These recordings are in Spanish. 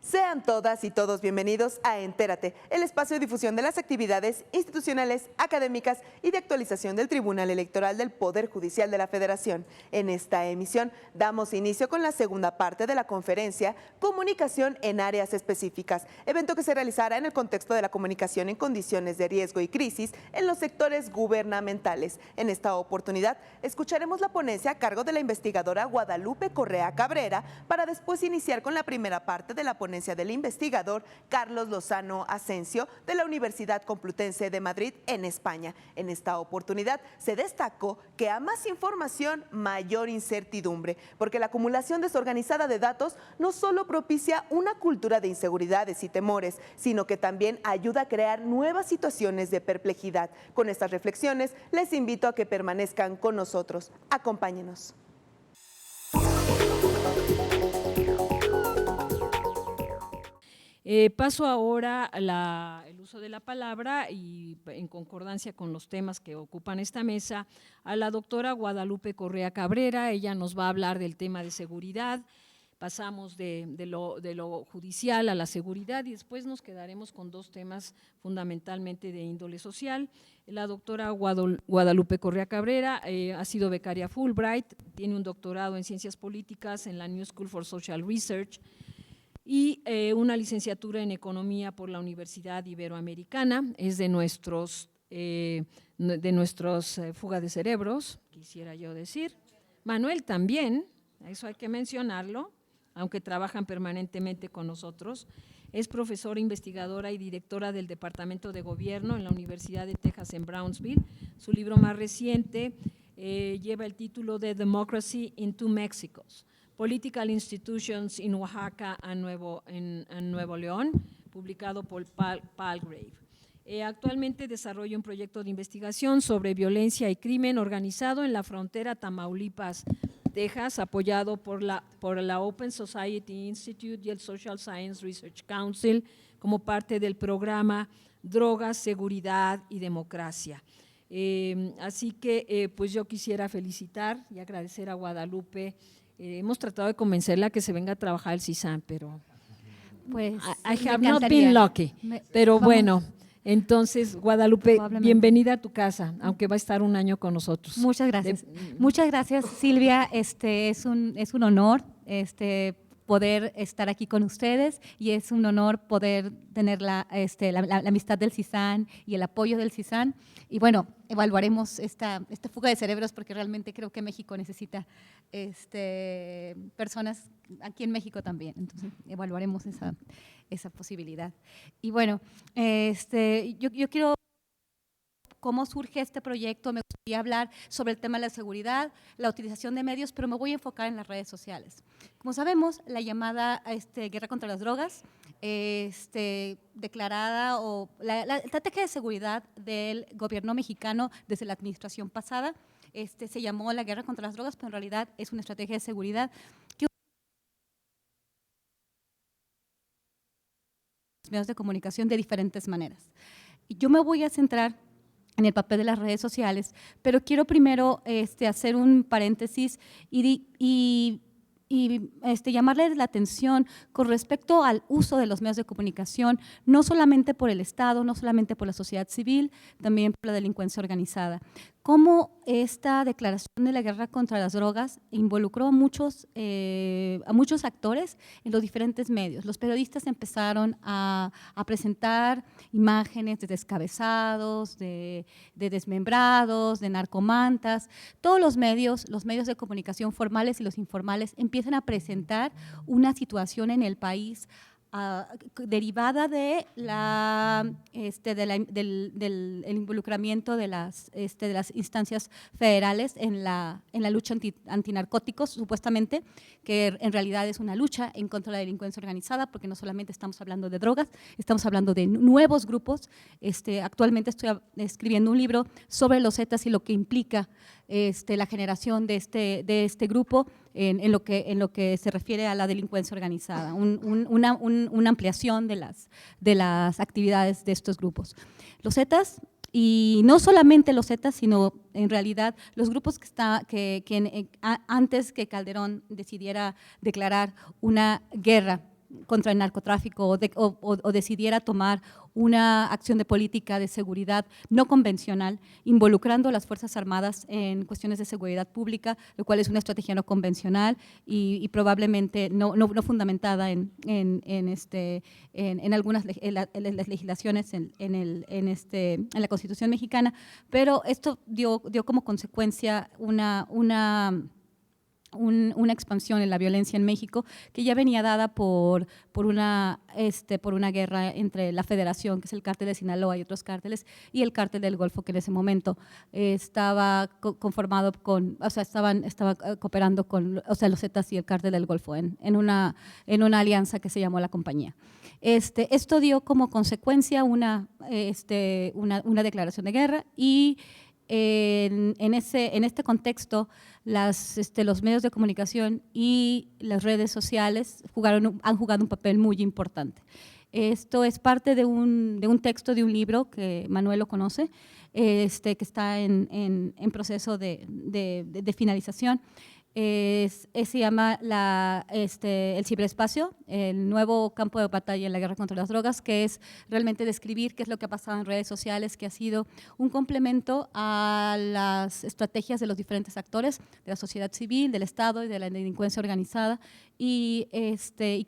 Sean todas y todos bienvenidos a Entérate, el espacio de difusión de las actividades institucionales, académicas y de actualización del Tribunal Electoral del Poder Judicial de la Federación. En esta emisión damos inicio con la segunda parte de la conferencia Comunicación en áreas específicas, evento que se realizará en el contexto de la comunicación en condiciones de riesgo y crisis en los sectores gubernamentales. En esta oportunidad escucharemos la ponencia a cargo de la investigadora Guadalupe Correa Cabrera para después iniciar con la primera parte de la ponencia del investigador Carlos Lozano Asensio de la Universidad Complutense de Madrid en España. En esta oportunidad se destacó que a más información, mayor incertidumbre, porque la acumulación desorganizada de datos no solo propicia una cultura de inseguridades y temores, sino que también ayuda a crear nuevas situaciones de perplejidad. Con estas reflexiones les invito a que permanezcan con nosotros. Acompáñenos. Paso ahora el uso de la palabra y en concordancia con los temas que ocupan esta mesa a la doctora Guadalupe Correa Cabrera. Ella nos va a hablar del tema de seguridad. Pasamos de lo judicial a la seguridad y después nos quedaremos con dos temas fundamentalmente de índole social. La doctora Guadalupe Correa Cabrera ha sido becaria Fulbright, tiene un doctorado en Ciencias Políticas en la New School for Social Research y una licenciatura en Economía por la Universidad Iberoamericana. Es de nuestros fuga de cerebros, quisiera yo decir. Manuel también, eso hay que mencionarlo, aunque trabajan permanentemente con nosotros. Es profesora investigadora y directora del Departamento de Gobierno en la Universidad de Texas en Brownsville. Su libro más reciente lleva el título de Democracy in Two Mexicos: Political Institutions in Oaxaca and Nuevo León, publicado por Palgrave. Actualmente desarrolla un proyecto de investigación sobre violencia y crimen organizado en la frontera Tamaulipas-Texas, apoyado por la Open Society Institute y el Social Science Research Council como parte del programa Drogas, Seguridad y Democracia. Así que pues yo quisiera felicitar y agradecer a Guadalupe. Hemos tratado de convencerla que se venga a trabajar el CISAN, pero pues I have not been lucky. Pero bueno, entonces Guadalupe, bienvenida a tu casa, aunque va a estar un año con nosotros. Muchas gracias. Muchas gracias, Silvia. Es un honor poder estar aquí con ustedes y es un honor poder tener la amistad del CISAN y el apoyo del CISAN. Y bueno, evaluaremos esta fuga de cerebros porque realmente creo que México necesita personas aquí en México también. Entonces, evaluaremos esa posibilidad. Y bueno, yo quiero… ¿Cómo surge este proyecto? Me gustaría hablar sobre el tema de la seguridad, la utilización de medios, pero me voy a enfocar en las redes sociales. Como sabemos, la llamada guerra contra las drogas, declarada, o la estrategia de seguridad del gobierno mexicano desde la administración pasada, se llamó la guerra contra las drogas, pero en realidad es una estrategia de seguridad que medios de comunicación de diferentes maneras. Y yo me voy a centrar en el papel de las redes sociales, pero quiero primero hacer un paréntesis y llamarles la atención con respecto al uso de los medios de comunicación, no solamente por el Estado, no solamente por la sociedad civil, también por la delincuencia organizada. Cómo esta declaración de la guerra contra las drogas involucró a muchos actores en los diferentes medios. Los periodistas empezaron a presentar imágenes de descabezados, de desmembrados, de narcomantas. Todos los medios de comunicación formales y los informales empiezan a presentar una situación en el país derivada de del involucramiento de las instancias federales en la lucha antinarcóticos, supuestamente, que en realidad es una lucha en contra de la delincuencia organizada, porque no solamente estamos hablando de drogas, estamos hablando de nuevos grupos. Actualmente estoy escribiendo un libro sobre los Zetas y lo que implica la generación de este grupo en lo que se refiere a la delincuencia organizada, una ampliación de las actividades de estos grupos. Los Zetas, y no solamente los Zetas, sino en realidad los grupos que antes que Calderón decidiera declarar una guerra contra el narcotráfico o decidiera tomar una acción de política de seguridad no convencional, involucrando a las Fuerzas Armadas en cuestiones de seguridad pública, lo cual es una estrategia no convencional y probablemente no fundamentada en algunas las legislaciones en la Constitución mexicana, pero esto dio como consecuencia una expansión en la violencia en México que ya venía dada por una guerra entre la Federación, que es el cártel de Sinaloa y otros cárteles, y el cártel del Golfo, que en ese momento estaba conformado estaba cooperando con los Zetas y el cártel del Golfo en una alianza que se llamó la Compañía. Esto dio como consecuencia una declaración de guerra y en este contexto los medios de comunicación y las redes sociales han jugado un papel muy importante. Esto es parte de un texto de un libro que Manuel lo conoce, que está en proceso de finalización. Se llama el ciberespacio, el nuevo campo de batalla en la guerra contra las drogas, que es realmente describir qué es lo que ha pasado en redes sociales, que ha sido un complemento a las estrategias de los diferentes actores, de la sociedad civil, del Estado y de la delincuencia organizada, y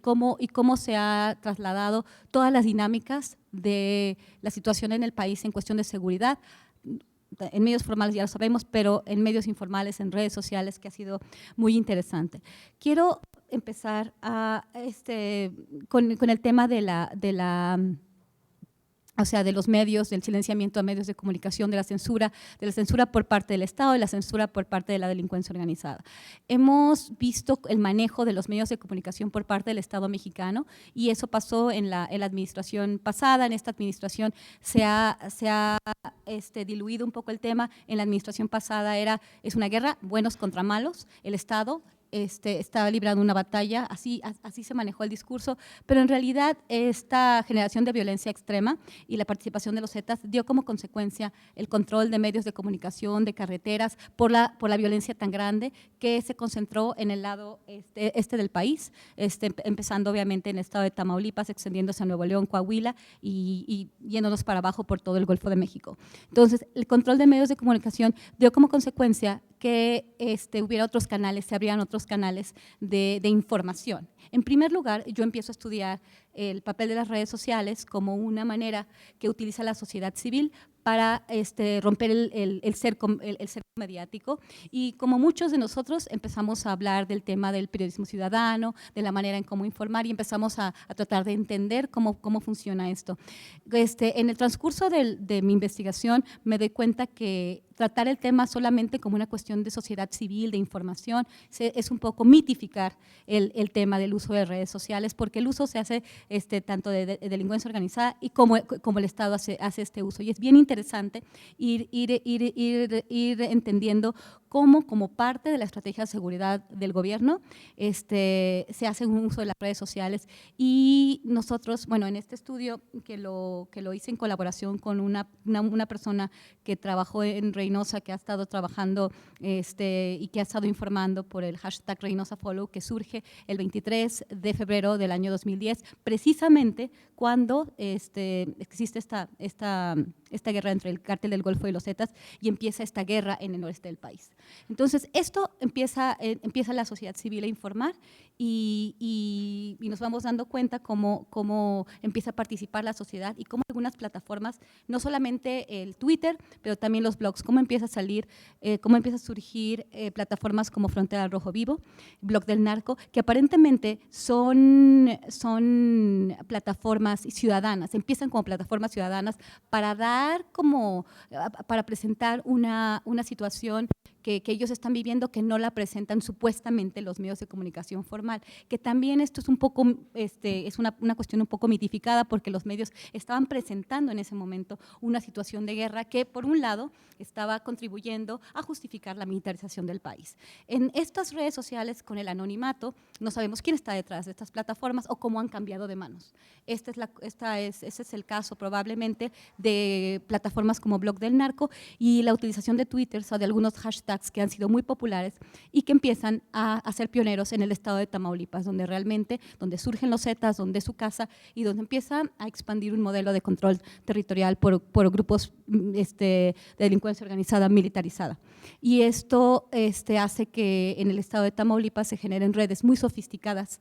cómo se ha trasladado todas las dinámicas de la situación en el país en cuestión de seguridad, en medios formales ya lo sabemos, pero en medios informales, en redes sociales, que ha sido muy interesante. Quiero empezar con el tema de los medios, del silenciamiento de medios de comunicación, de la censura por parte del Estado y la censura por parte de la delincuencia organizada. Hemos visto el manejo de los medios de comunicación por parte del Estado mexicano y eso pasó en la administración pasada. En esta administración se ha diluido un poco el tema. En la administración pasada es una guerra, buenos contra malos, el Estado estaba librando una batalla, así se manejó el discurso, pero en realidad esta generación de violencia extrema y la participación de los Zetas dio como consecuencia el control de medios de comunicación, de carreteras, por la violencia tan grande que se concentró en el lado del país, empezando obviamente en el estado de Tamaulipas, extendiéndose a Nuevo León, Coahuila y yéndonos para abajo por todo el Golfo de México. Entonces, el control de medios de comunicación dio como consecuencia que hubiera otros canales, se abrieran otros canales de información. En primer lugar, yo empiezo a estudiar el papel de las redes sociales como una manera que utiliza la sociedad civil para romper el cerco mediático, y como muchos de nosotros empezamos a hablar del tema del periodismo ciudadano, de la manera en cómo informar, y empezamos a tratar de entender cómo funciona esto. En el transcurso de mi investigación me doy cuenta que tratar el tema solamente como una cuestión de sociedad civil, de información, es un poco mitificar el tema del uso de redes sociales, porque el uso se hace tanto de delincuencia organizada y como el Estado hace este uso. Y es bien interesante ir entendiendo cómo, como parte de la estrategia de seguridad del gobierno, se hace un uso de las redes sociales. Y nosotros, bueno, en este estudio que lo hice en colaboración con una persona que trabajó en Reynosa, que ha estado trabajando y que ha estado informando por el hashtag ReynosaFollow, que surge el 23 de febrero del año 2010, precisamente cuando existe esta guerra guerra entre el cártel del Golfo y los Zetas y empieza esta guerra en el noreste del país. Entonces, esto empieza la sociedad civil a informar y nos vamos dando cuenta cómo empieza a participar la sociedad y cómo algunas plataformas, no solamente el Twitter, pero también los blogs, cómo empieza a surgir plataformas como Frontera Rojo Vivo, Blog del Narco, que aparentemente son plataformas ciudadanas, empiezan como plataformas ciudadanas para presentar una situación que ellos están viviendo que no la presentan supuestamente los medios de comunicación formal, que también esto es un poco, es una cuestión un poco mitificada porque los medios estaban presentando en ese momento una situación de guerra que por un lado estaba contribuyendo a justificar la militarización del país. En estas redes sociales con el anonimato no sabemos quién está detrás de estas plataformas o cómo han cambiado de manos. Ese es el caso probablemente de plataformas como Blog del Narco y la utilización de Twitter o de algunos hashtags que han sido muy populares y que empiezan a ser pioneros en el estado de Tamaulipas, donde surgen los Zetas, donde es su casa y donde empieza a expandir un modelo de control territorial por grupos de delincuencia organizada militarizada. Y esto hace que en el estado de Tamaulipas se generen redes muy sofisticadas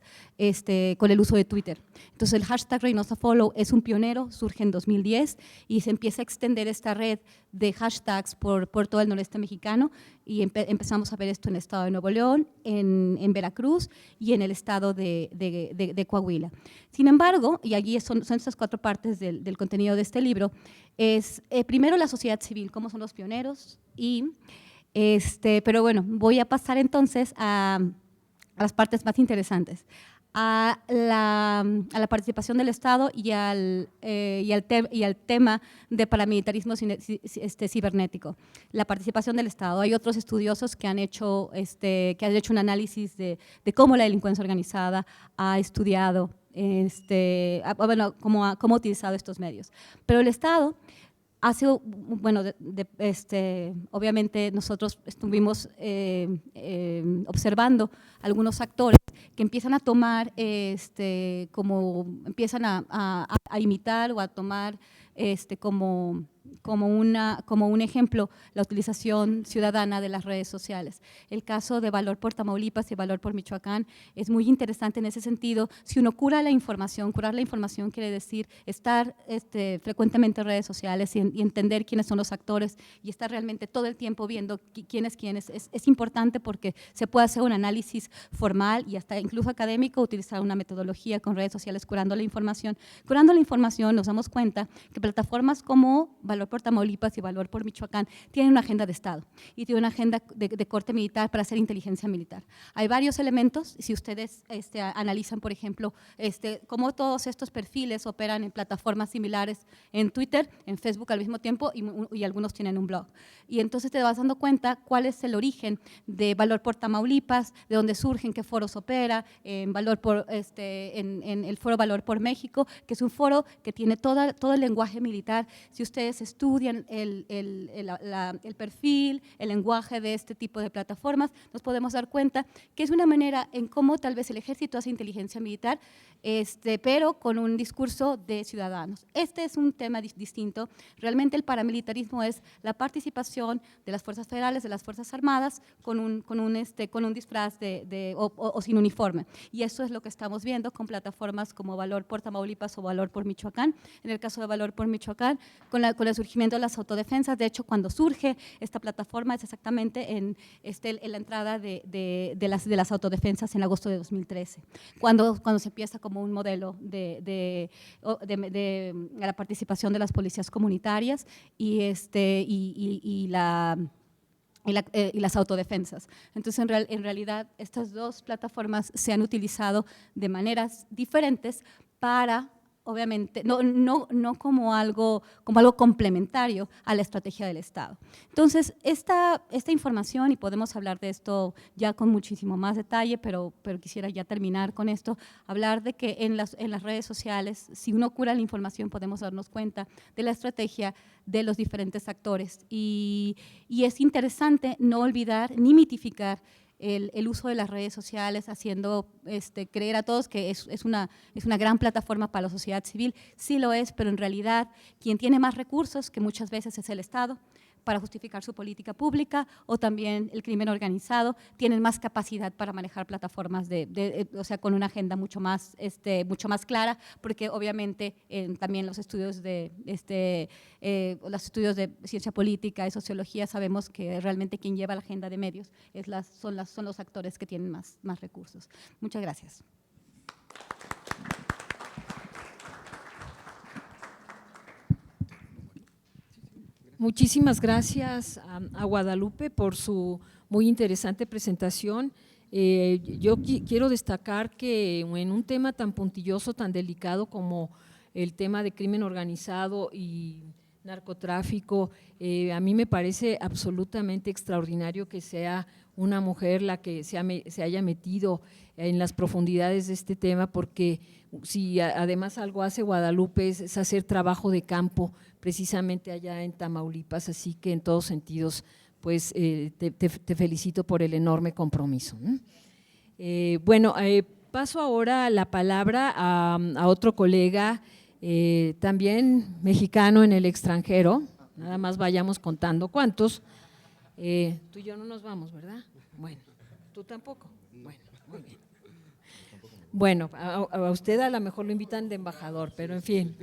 con el uso de Twitter. Entonces el hashtag Reynosa Follow es un pionero, surge en 2010 y se empieza a extender esta red de hashtags por todo el noreste mexicano y empezamos a ver esto en el estado de Nuevo León, en Veracruz y en el estado de Coahuila. Sin embargo, y allí son estas 4 partes del contenido de este libro, es primero la sociedad civil, cómo son los pioneros, pero bueno, voy a pasar entonces a las partes más interesantes. A la participación del Estado y al tema de paramilitarismo cibernético. La participación del Estado. Hay otros estudiosos que han hecho un análisis de cómo la delincuencia organizada ha estudiado, cómo ha utilizado estos medios. Pero el Estado ha sido, bueno, obviamente nosotros estuvimos observando algunos actores que empiezan a tomar, empiezan a imitar o a tomar como un ejemplo la utilización ciudadana de las redes sociales. El caso de Valor por Tamaulipas y Valor por Michoacán es muy interesante en ese sentido. Si uno curar la información quiere decir estar frecuentemente en redes sociales y entender quiénes son los actores y estar realmente todo el tiempo viendo quién es quién. Es importante porque se puede hacer un análisis formal y hasta incluso académico, utilizar una metodología con redes sociales curando la información. Curando la información nos damos cuenta que plataformas como Valor por Tamaulipas y Valor por Michoacán tienen una agenda de Estado y tienen una agenda de corte militar para hacer inteligencia militar. Hay varios elementos, si ustedes analizan, por ejemplo, cómo todos estos perfiles operan en plataformas similares en Twitter, en Facebook al mismo tiempo y algunos tienen un blog. Y entonces te vas dando cuenta cuál es el origen de Valor por Tamaulipas, de dónde surge, en qué foros opera, en el foro Valor por México, que es un foro que tiene todo el lenguaje militar. Si ustedes estudian el perfil, el lenguaje de este tipo de plataformas, nos podemos dar cuenta que es una manera en cómo tal vez el ejército hace inteligencia militar, pero con un discurso de ciudadanos. Este es un tema distinto. Realmente el paramilitarismo es la participación de las fuerzas federales, de las fuerzas armadas, con un disfraz o sin uniforme. Y eso es lo que estamos viendo con plataformas como Valor por Tamaulipas o Valor por Michoacán. En el caso de Valor por Michoacán, con el surgimiento de las autodefensas. De hecho, cuando surge esta plataforma es exactamente en la entrada de las autodefensas en agosto de 2013, cuando se empieza como un modelo de la participación de las policías comunitarias y las autodefensas. Entonces, en realidad, estas dos plataformas se han utilizado de maneras diferentes para, obviamente, no como algo complementario a la estrategia del Estado. Entonces, esta información, y podemos hablar de esto ya con muchísimo más detalle, pero quisiera ya terminar con esto, hablar de que en las redes sociales, si uno cura la información, podemos darnos cuenta de la estrategia de los diferentes actores. Y es interesante no olvidar ni mitificar el uso de las redes sociales, haciendo creer a todos que es una gran plataforma para la sociedad civil. Sí lo es, pero en realidad quien tiene más recursos, que muchas veces es el Estado, para justificar su política pública, o también el crimen organizado, tienen más capacidad para manejar plataformas o sea, con una agenda mucho más clara, porque obviamente también los estudios de ciencia política y sociología sabemos que realmente quien lleva la agenda de medios son los actores que tienen más recursos. Muchas gracias. Muchísimas gracias a Guadalupe por su muy interesante presentación. Yo quiero destacar que en un tema tan puntilloso, tan delicado como el tema de crimen organizado y narcotráfico, a mí me parece absolutamente extraordinario que sea una mujer la que se haya metido en las profundidades de este tema, porque si además algo hace Guadalupe es hacer trabajo de campo precisamente allá en Tamaulipas, así que en todos sentidos pues te felicito por el enorme compromiso. Bueno, paso ahora la palabra a otro colega, también mexicano en el extranjero, nada más vayamos contando cuántos. Tú y yo no nos vamos, ¿verdad? Bueno, tú tampoco. Bueno, muy bien. Bueno, a usted a lo mejor lo invitan de embajador, pero en fin.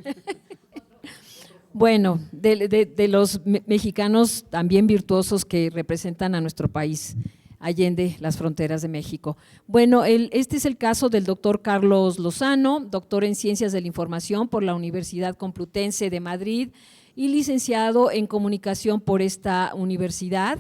Bueno, de los mexicanos también virtuosos que representan a nuestro país allende las fronteras de México. Bueno, este es el caso del doctor Carlos Lozano, doctor en Ciencias de la Información por la Universidad Complutense de Madrid y licenciado en Comunicación por esta universidad.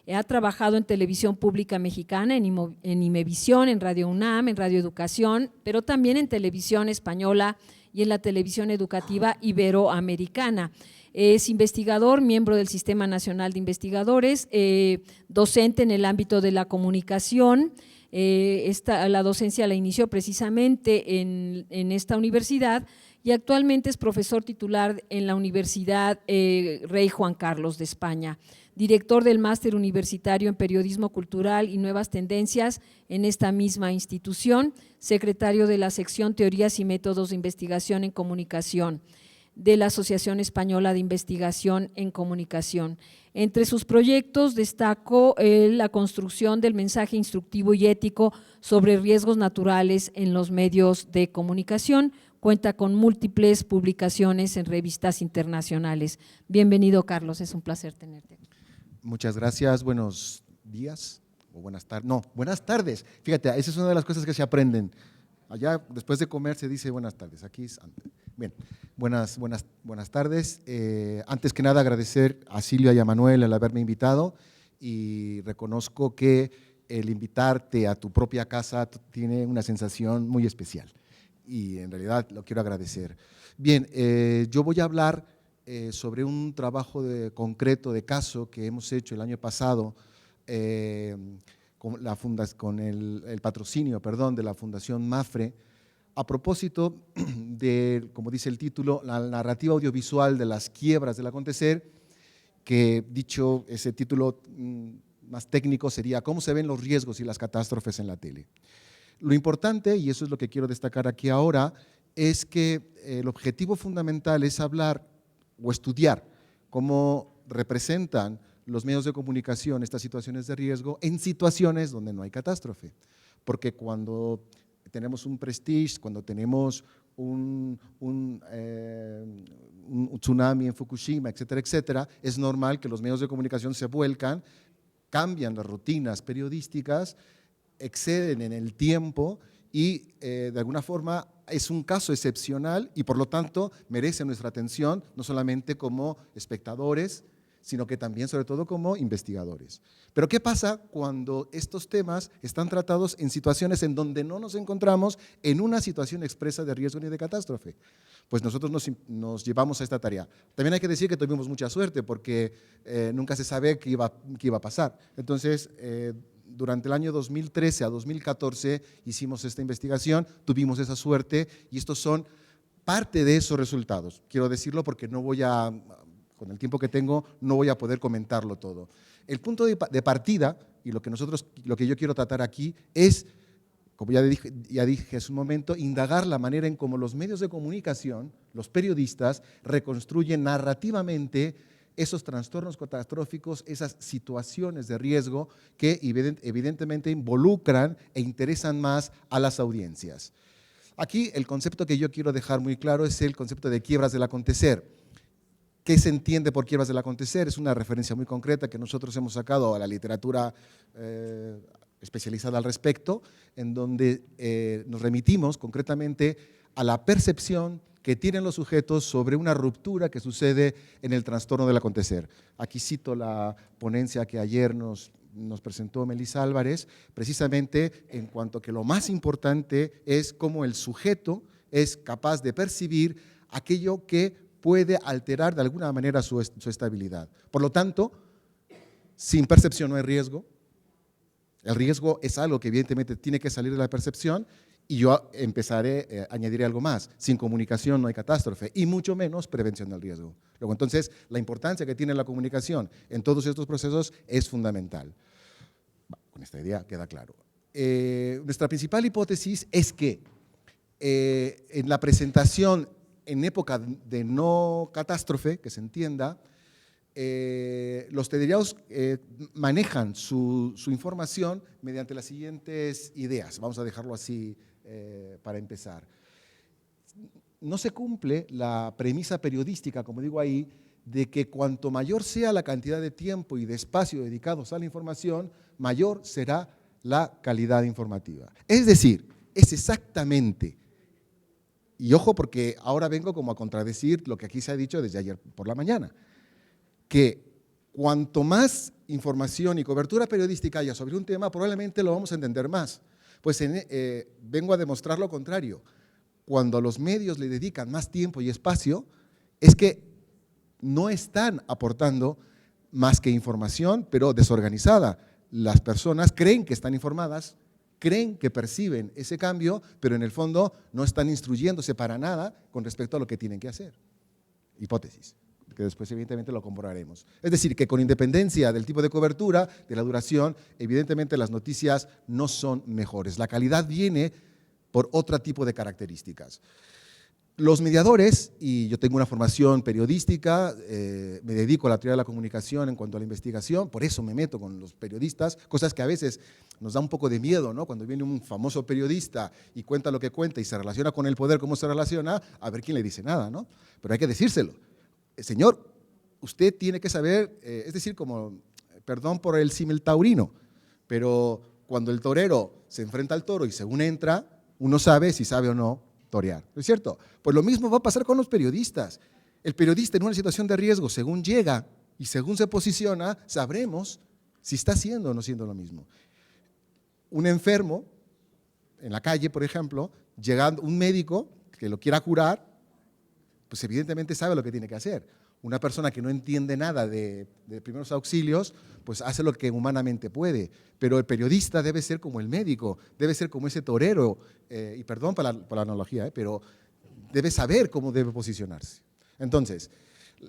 Ha trabajado en Televisión Pública Mexicana, en Imevisión, en Radio UNAM, en Radio Educación, pero también en Televisión Española y en la televisión educativa iberoamericana. Es investigador, miembro del Sistema Nacional de Investigadores, docente en el ámbito de la comunicación. La docencia la inició precisamente en esta universidad y actualmente es profesor titular en la Universidad Rey Juan Carlos de España. Director del Máster Universitario en Periodismo Cultural y Nuevas Tendencias en esta misma institución, secretario de la sección Teorías y Métodos de Investigación en Comunicación de la Asociación Española de Investigación en Comunicación. Entre sus proyectos destacó la construcción del mensaje instructivo y ético sobre riesgos naturales en los medios de comunicación. Cuenta con múltiples publicaciones en revistas internacionales. Bienvenido, Carlos, es un placer tenerte aquí. Muchas gracias, buenos días o buenas tardes. No, buenas tardes. Fíjate, esa es una de las cosas que se aprenden. Allá después de comer se dice buenas tardes, aquí es antes. Bien, buenas tardes. Antes que nada agradecer a Silvia y a Manuel el haberme invitado y reconozco que el invitarte a tu propia casa tiene una sensación muy especial y en realidad lo quiero agradecer. Bien, yo voy a hablar sobre un trabajo concreto de caso que hemos hecho el año pasado con el patrocinio de la Fundación MAFRE, a propósito de, como dice el título, la narrativa audiovisual de las quiebras del acontecer, que dicho ese título más técnico sería ¿Cómo se ven los riesgos y las catástrofes en la tele? Lo importante, y eso es lo que quiero destacar aquí ahora, es que el objetivo fundamental es hablar o estudiar cómo representan los medios de comunicación estas situaciones de riesgo en situaciones donde no hay catástrofe. Porque cuando tenemos un prestige, cuando tenemos un tsunami en Fukushima, etcétera, etcétera, es normal que los medios de comunicación se vuelcan, cambian las rutinas periodísticas, exceden en el tiempo y de alguna forma es un caso excepcional y por lo tanto merece nuestra atención, no solamente como espectadores, sino que también, sobre todo, como investigadores. Pero ¿qué pasa cuando estos temas están tratados en situaciones en donde no nos encontramos en una situación expresa de riesgo ni de catástrofe? Pues nosotros nos llevamos a esta tarea. También hay que decir que tuvimos mucha suerte porque nunca se sabe qué iba a pasar. Entonces, durante el año 2013 a 2014 hicimos esta investigación, tuvimos esa suerte y estos son parte de esos resultados. Quiero decirlo porque con el tiempo que tengo no voy a poder comentarlo todo. El punto de partida, y lo que yo quiero tratar aquí, es, como ya dije hace un momento, indagar la manera en cómo los medios de comunicación, los periodistas, reconstruyen narrativamente esos trastornos catastróficos, esas situaciones de riesgo que evidentemente involucran e interesan más a las audiencias. Aquí el concepto que yo quiero dejar muy claro es el concepto de quiebras del acontecer. ¿Qué se entiende por quiebras del acontecer? Es una referencia muy concreta que nosotros hemos sacado a la literatura especializada al respecto, en donde nos remitimos concretamente a la percepción que tienen los sujetos sobre una ruptura que sucede en el trastorno del acontecer. Aquí cito la ponencia que ayer nos presentó Melissa Álvarez, precisamente en cuanto a que lo más importante es cómo el sujeto es capaz de percibir aquello que puede alterar de alguna manera su estabilidad. Por lo tanto, sin percepción no hay riesgo. El riesgo es algo que evidentemente tiene que salir de la percepción, y yo añadiré algo más. Sin comunicación no hay catástrofe, y mucho menos prevención del riesgo. Luego, entonces, la importancia que tiene la comunicación en todos estos procesos es fundamental. Con esta idea queda claro. Nuestra principal hipótesis es que en la presentación en época de no catástrofe, que se entienda, los telediarios manejan su información mediante las siguientes ideas. Vamos a dejarlo así para empezar. No se cumple la premisa periodística, como digo ahí, de que cuanto mayor sea la cantidad de tiempo y de espacio dedicados a la información, mayor será la calidad informativa. Es decir, es exactamente, y ojo porque ahora vengo como a contradecir lo que aquí se ha dicho desde ayer por la mañana, que cuanto más información y cobertura periodística haya sobre un tema, probablemente lo vamos a entender más. Pues vengo a demostrar lo contrario. Cuando los medios le dedican más tiempo y espacio, es que no están aportando más que información, pero desorganizada. Las personas creen que están informadas, creen que perciben ese cambio, pero en el fondo no están instruyéndose para nada con respecto a lo que tienen que hacer. Hipótesis, que después evidentemente lo comprobaremos. Es decir, que con independencia del tipo de cobertura, de la duración, evidentemente las noticias no son mejores. La calidad viene por otro tipo de características. Los mediadores, y yo tengo una formación periodística, me dedico a la teoría de la comunicación en cuanto a la investigación, por eso me meto con los periodistas, cosas que a veces nos da un poco de miedo, ¿no? Cuando viene un famoso periodista y cuenta lo que cuenta y se relaciona con el poder, cómo se relaciona, a ver quién le dice nada, ¿no? Pero hay que decírselo. Señor, usted tiene que saber, es decir, como, perdón por el símil taurino, pero cuando el torero se enfrenta al toro y según entra, uno sabe si sabe o no torear, ¿no es cierto? Pues lo mismo va a pasar con los periodistas. El periodista en una situación de riesgo, según llega y según se posiciona, sabremos si está haciendo o no siendo lo mismo. Un enfermo, en la calle, por ejemplo, llegando un médico que lo quiera curar, pues evidentemente sabe lo que tiene que hacer. Una persona que no entiende nada de primeros auxilios, pues hace lo que humanamente puede. Pero el periodista debe ser como el médico, debe ser como ese torero, y perdón por la analogía, pero debe saber cómo debe posicionarse. Entonces,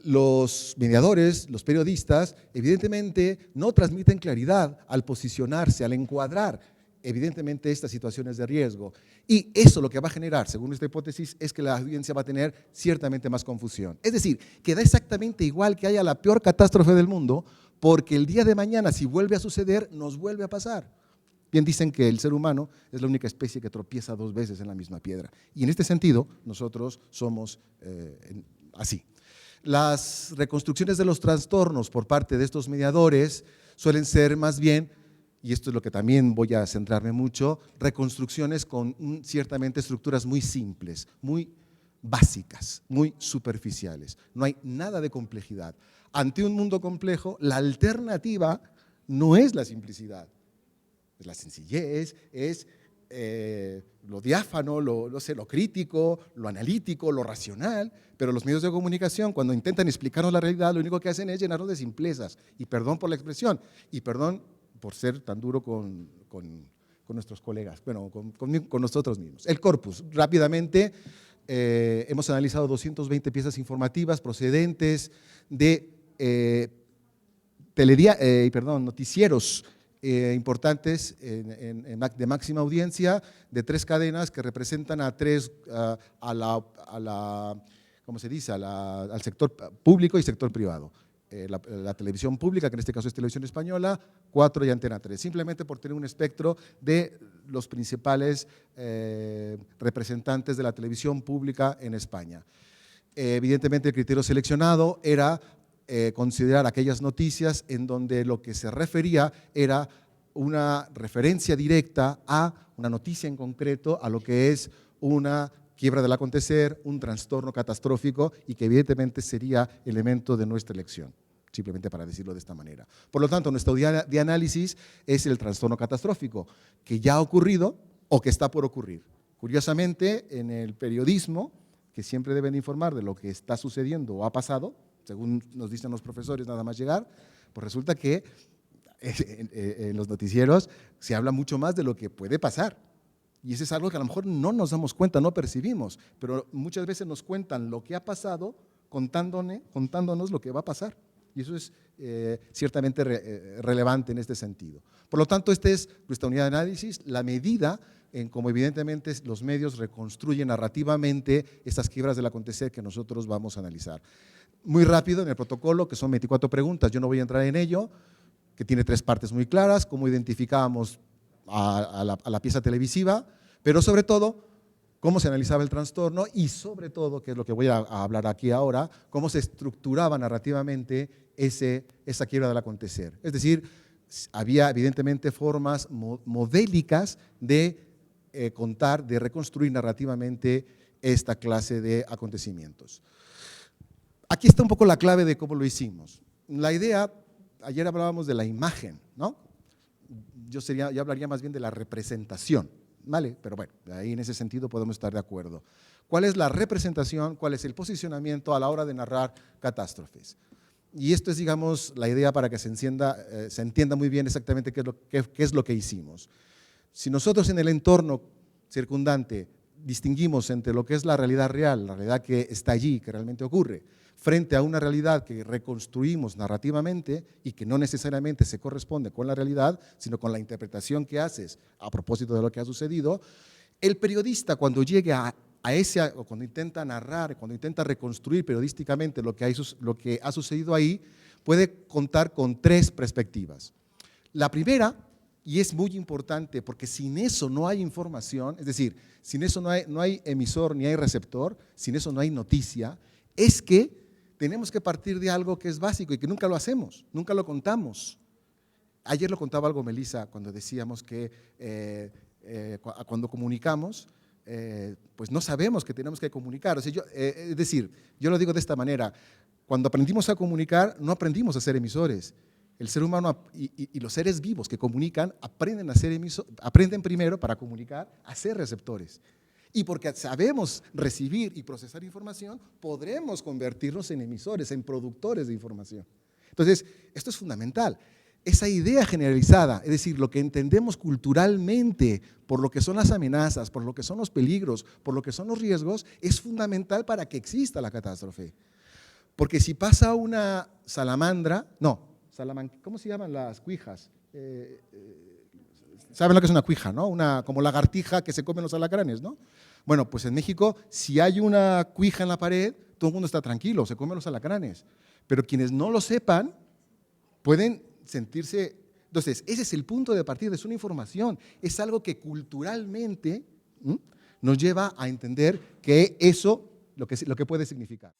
los mediadores, los periodistas, evidentemente no transmiten claridad al posicionarse, al encuadrar evidentemente estas situaciones de riesgo. Y eso lo que va a generar, según esta hipótesis, es que la audiencia va a tener ciertamente más confusión. Es decir, que da exactamente igual que haya la peor catástrofe del mundo, porque el día de mañana, si vuelve a suceder, nos vuelve a pasar. Bien dicen que el ser humano es la única especie que tropieza 2 veces en la misma piedra. Y en este sentido, nosotros somos así. Las reconstrucciones de los trastornos por parte de estos mediadores suelen ser más bien, y esto es lo que también voy a centrarme mucho, reconstrucciones con ciertamente estructuras muy simples, muy básicas, muy superficiales. No hay nada de complejidad. Ante un mundo complejo, la alternativa no es la simplicidad, es la sencillez, es lo diáfano, lo crítico, lo analítico, lo racional, pero los medios de comunicación, cuando intentan explicarnos la realidad, lo único que hacen es llenarnos de simplezas. Y perdón por la expresión, y perdón por ser tan duro con nuestros colegas, bueno, con nosotros mismos. El corpus, rápidamente, hemos analizado 220 piezas informativas procedentes de noticieros importantes de máxima audiencia de 3 cadenas que representan a 3, ¿cómo se dice?, al sector público y sector privado. La televisión pública, que en este caso es Televisión Española, 4 y Antena 3, simplemente por tener un espectro de los principales representantes de la televisión pública en España. Evidentemente el criterio seleccionado era considerar aquellas noticias en donde lo que se refería era una referencia directa a una noticia en concreto, a lo que es una quiebra del acontecer, un trastorno catastrófico y que evidentemente sería elemento de nuestra elección, simplemente para decirlo de esta manera. Por lo tanto, nuestra unidad de análisis es el trastorno catastrófico, que ya ha ocurrido o que está por ocurrir. Curiosamente, en el periodismo, que siempre deben informar de lo que está sucediendo o ha pasado, según nos dicen los profesores nada más llegar, pues resulta que en los noticieros se habla mucho más de lo que puede pasar. Y eso es algo que a lo mejor no nos damos cuenta, no percibimos, pero muchas veces nos cuentan lo que ha pasado contándonos lo que va a pasar. Y eso es ciertamente relevante en este sentido. Por lo tanto, esta es nuestra unidad de análisis, la medida en cómo evidentemente los medios reconstruyen narrativamente estas quiebras del acontecer que nosotros vamos a analizar. Muy rápido en el protocolo, que son 24 preguntas, yo no voy a entrar en ello, que tiene 3 partes muy claras, cómo identificábamos a la pieza televisiva, pero sobre todo, cómo se analizaba el trastorno y sobre todo, que es lo que voy a hablar aquí ahora, cómo se estructuraba narrativamente esa quiebra del acontecer. Es decir, había evidentemente formas modélicas de contar, de reconstruir narrativamente esta clase de acontecimientos. Aquí está un poco la clave de cómo lo hicimos. La idea, ayer hablábamos de la imagen, ¿no? Yo hablaría más bien de la representación, ¿vale? Pero bueno, ahí en ese sentido podemos estar de acuerdo. ¿Cuál es la representación? ¿Cuál es el posicionamiento a la hora de narrar catástrofes? Y esto es, digamos, la idea para que se entienda muy bien exactamente qué es lo que hicimos. Si nosotros en el entorno circundante distinguimos entre lo que es la realidad real, la realidad que está allí, que realmente ocurre, frente a una realidad que reconstruimos narrativamente y que no necesariamente se corresponde con la realidad, sino con la interpretación que haces a propósito de lo que ha sucedido, el periodista cuando llegue o cuando intenta narrar, cuando intenta reconstruir periodísticamente lo que ha sucedido ahí, puede contar con 3 perspectivas. La primera, y es muy importante porque sin eso no hay información, es decir, sin eso no hay emisor ni hay receptor, sin eso no hay noticia, es que tenemos que partir de algo que es básico y que nunca lo hacemos, nunca lo contamos. Ayer lo contaba algo Melissa cuando decíamos que cuando comunicamos, pues no sabemos que tenemos que comunicar. O sea, es decir, yo lo digo de esta manera, cuando aprendimos a comunicar, no aprendimos a ser emisores. El ser humano y los seres vivos que comunican aprenden primero para comunicar a ser receptores. Y porque sabemos recibir y procesar información, podremos convertirnos en emisores, en productores de información. Entonces, esto es fundamental. Esa idea generalizada, es decir, lo que entendemos culturalmente por lo que son las amenazas, por lo que son los peligros, por lo que son los riesgos, es fundamental para que exista la catástrofe. Porque si pasa una salamandra, ¿cómo se llaman las cuijas? ¿Saben lo que es una cuija, no? Como lagartija que se comen los alacranes, ¿no? Bueno, pues en México, si hay una cuija en la pared, todo el mundo está tranquilo, se comen los alacranes. Pero quienes no lo sepan, pueden sentirse. Entonces, ese es el punto de partida, es una información, es algo que culturalmente nos lleva a entender que eso, lo que puede significar.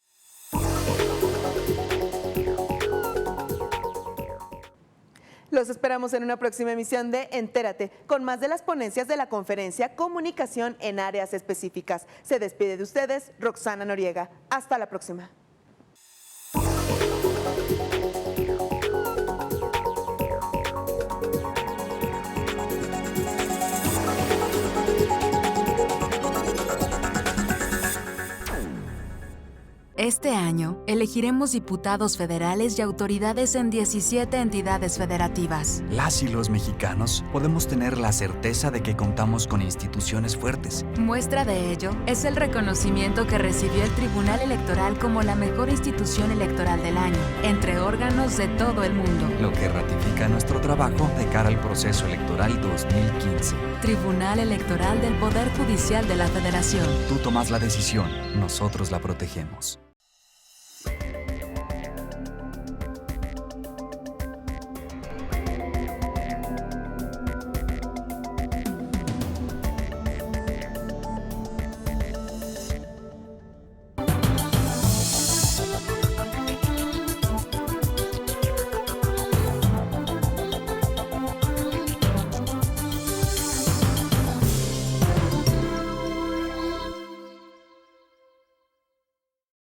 Los esperamos en una próxima emisión de Entérate, con más de las ponencias de la conferencia Comunicación en Áreas Específicas. Se despide de ustedes Roxana Noriega. Hasta la próxima. Este año, elegiremos diputados federales y autoridades en 17 entidades federativas. Las y los mexicanos podemos tener la certeza de que contamos con instituciones fuertes. Muestra de ello es el reconocimiento que recibió el Tribunal Electoral como la mejor institución electoral del año, entre órganos de todo el mundo. Lo que ratifica nuestro trabajo de cara al proceso electoral 2015. Tribunal Electoral del Poder Judicial de la Federación. Tú tomas la decisión, nosotros la protegemos.